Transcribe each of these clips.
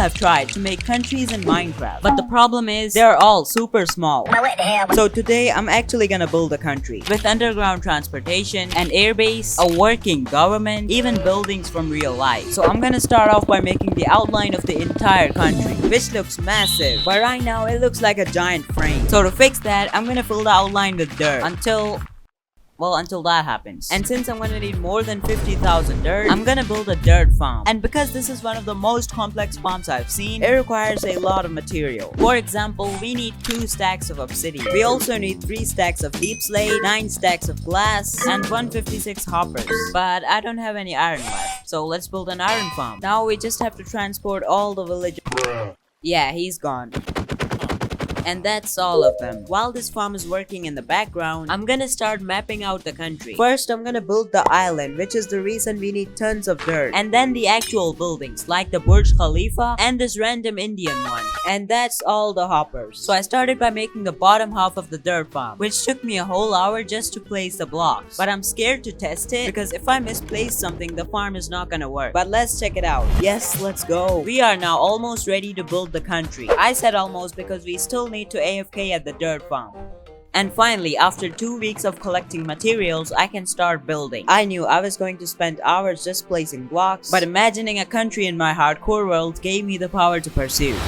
have tried to make countries in Minecraft, but the problem is they're all super small. What the hell? So today I'm actually gonna build a country with underground transportation, an airbase, a working government, even buildings from real life. So I'm gonna start off by making the outline of the entire country, which looks massive, but right now it looks like a giant frame. So to fix that, I'm gonna fill the outline with dirt until that happens. And since I'm gonna need more than 50,000 dirt, I'm gonna build a dirt farm. And because this is one of the most complex farms I've seen, it requires a lot of material. For example, we need 2 stacks of obsidian. We also need 3 stacks of deep slate, 9 stacks of glass, and 156 hoppers. But I don't have any iron left, so let's build an iron farm. Now we just have to transport all the villagers. Yeah, he's gone. And that's all of them. While this farm is working in the background, I'm gonna start mapping out the country. First, I'm gonna build the island, which is the reason we need tons of dirt. And then the actual buildings, like the Burj Khalifa and this random Indian one. And that's all the hoppers. So I started by making the bottom half of the dirt farm, which took me a whole hour just to place the blocks. But I'm scared to test it, because if I misplace something, the farm is not gonna work. But let's check it out. Yes, let's go. We are now almost ready to build the country. I said almost because we still need to AFK at the dirt farm. And finally, after 2 weeks of collecting materials, I can start building. I knew I was going to spend hours just placing blocks, but imagining a country in my hardcore world gave me the power to pursue.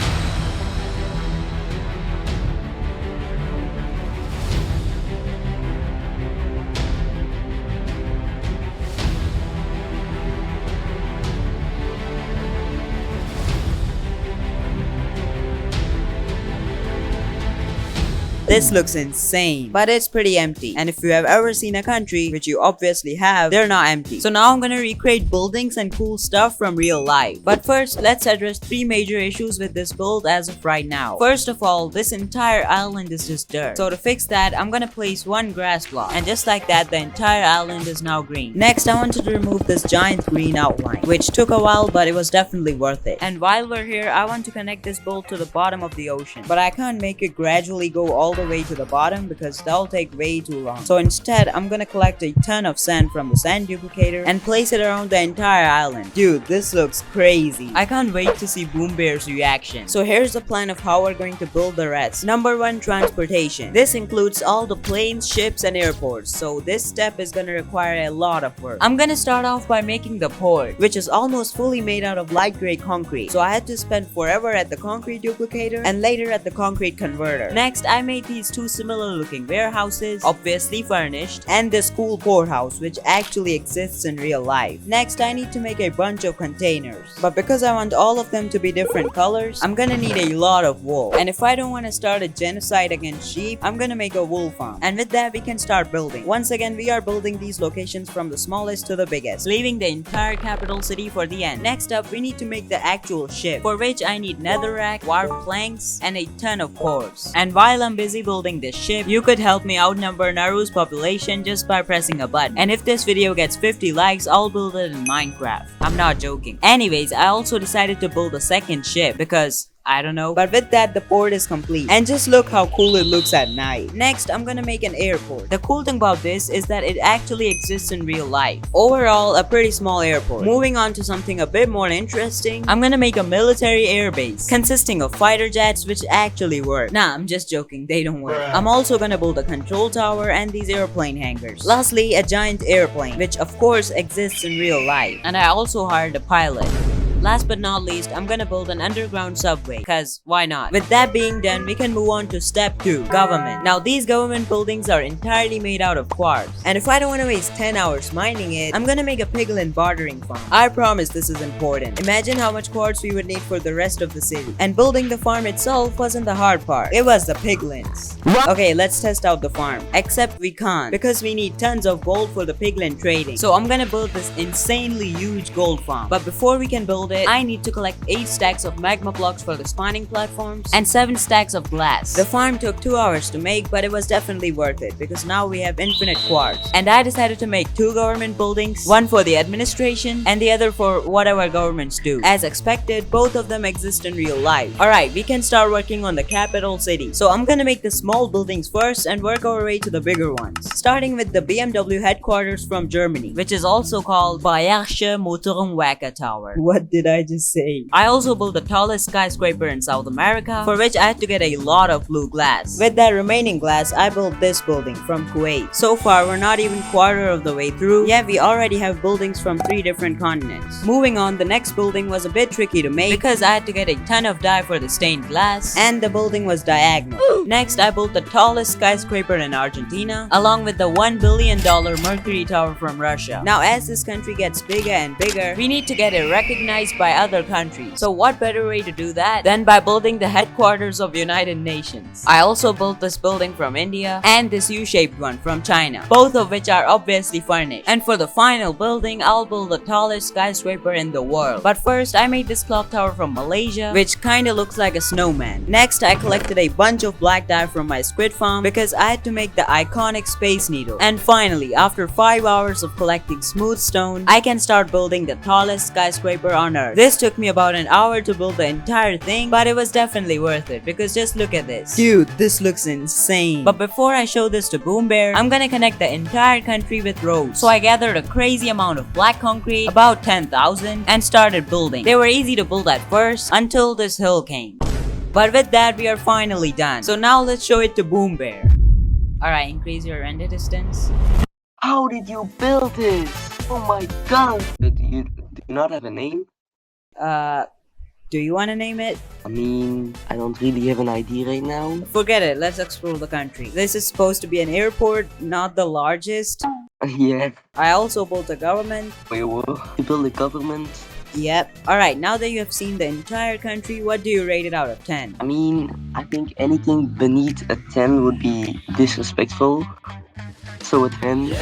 This looks insane, but it's pretty empty. And if you have ever seen a country, which you obviously have, they're not empty. So now I'm gonna recreate buildings and cool stuff from real life. But first, let's address 3 major issues with this build as of right now. First of all, this entire island is just dirt. So to fix that, I'm gonna place 1 grass block. And just like that, the entire island is now green. Next, I wanted to remove this giant green outline, which took a while, but it was definitely worth it. And while we're here, I want to connect this build to the bottom of the ocean. But I can't make it gradually go all the way to the bottom because that'll take way too long. So instead, I'm gonna collect a ton of sand from the sand duplicator and place it around the entire island. Dude, this looks crazy. I can't wait to see Boom Bear's reaction. So here's the plan of how we're going to build the rest. Number 1, transportation. This includes all the planes, ships, and airports. So this step is gonna require a lot of work. I'm gonna start off by making the port, which is almost fully made out of light gray concrete. So I had to spend forever at the concrete duplicator and later at the concrete converter. Next, I made these 2 similar looking warehouses, obviously furnished, and this cool poorhouse which actually exists in real life. Next, I need to make a bunch of containers, but because I want all of them to be different colors, I'm gonna need a lot of wool. And if I don't want to start a genocide against sheep, I'm gonna make a wool farm. And with that, we can start building. Once again, we are building these locations from the smallest to the biggest, leaving the entire capital city for the end. Next up, we need to make the actual ship, for which I need netherrack, warp planks, and a ton of cores. And while I'm busy building this ship, you could help me outnumber Naru's population just by pressing a button. And if this video gets 50 likes, I'll build it in Minecraft. I'm not joking. Anyways, I also decided to build a second ship because I don't know. But with that, the port is complete. And just look how cool it looks at night. Next, I'm gonna make an airport. The cool thing about this is that it actually exists in real life. Overall, a pretty small airport. Moving on to something a bit more interesting, I'm gonna make a military airbase consisting of fighter jets which actually work. Nah, I'm just joking, they don't work. I'm also gonna build a control tower and these airplane hangars. Lastly, a giant airplane, which of course exists in real life. And I also hired a pilot. Last but not least, I'm gonna build an underground subway, cause why not? With that being done, we can move on to step 2, government. Now these government buildings are entirely made out of quartz. And if I don't want to waste 10 hours mining it, I'm gonna make a piglin bartering farm. I promise this is important. Imagine how much quartz we would need for the rest of the city. And building the farm itself wasn't the hard part. It was the piglins. Okay, let's test out the farm. Except we can't, because we need tons of gold for the piglin trading. So I'm gonna build this insanely huge gold farm. But before we can build it, I need to collect 8 stacks of magma blocks for the spawning platforms and 7 stacks of glass. The farm took 2 hours to make, but it was definitely worth it because now we have infinite quartz. And I decided to make 2 government buildings, one for the administration and the other for whatever governments do. As expected, both of them exist in real life. Alright, we can start working on the capital city. So I'm gonna make the small buildings first and work our way to the bigger ones. Starting with the BMW headquarters from Germany, which is also called Bayerische Motorenwerke Tower. What did I just say? I also built the tallest skyscraper in South America, for which I had to get a lot of blue glass. With that remaining glass, I built this building from Kuwait. So far, we're not even quarter of the way through, yet we already have buildings from 3 different continents. Moving on, the next building was a bit tricky to make because I had to get a ton of dye for the stained glass, and the building was diagonal. Next, I built the tallest skyscraper in Argentina, along with the $1 billion Mercury Tower from Russia. Now, as this country gets bigger and bigger, we need to get it recognized by other countries. So what better way to do that than by building the headquarters of United Nations? I also built this building from India and this U-shaped one from China, both of which are obviously furnished. And for the final building, I'll build the tallest skyscraper in the world. But first, I made this clock tower from Malaysia, which kinda looks like a snowman. Next, I collected a bunch of black dye from my squid farm because I had to make the iconic space needle. And finally, after 5 hours of collecting smooth stone, I can start building the tallest skyscraper on earth. This took me about an hour to build the entire thing, but it was definitely worth it because just look at this. Dude, this looks insane. But before I show this to Boom Bear, I'm gonna connect the entire country with roads. So I gathered a crazy amount of black concrete, about 10,000, and started building. They were easy to build at first until this hill came. But with that, we are finally done. So now let's show it to Boom Bear. Alright, increase your render distance. How did you build this? Oh my god! Do you not have a name? Do you wanna name it? I mean, I don't really have an idea right now. Forget it, let's explore the country. This is supposed to be an airport, not the largest. Yeah. I also built a government. Wait, what? You build a government? Yep. Alright, now that you have seen the entire country, what do you rate it out of 10? I mean, I think anything beneath a 10 would be disrespectful. So a 10.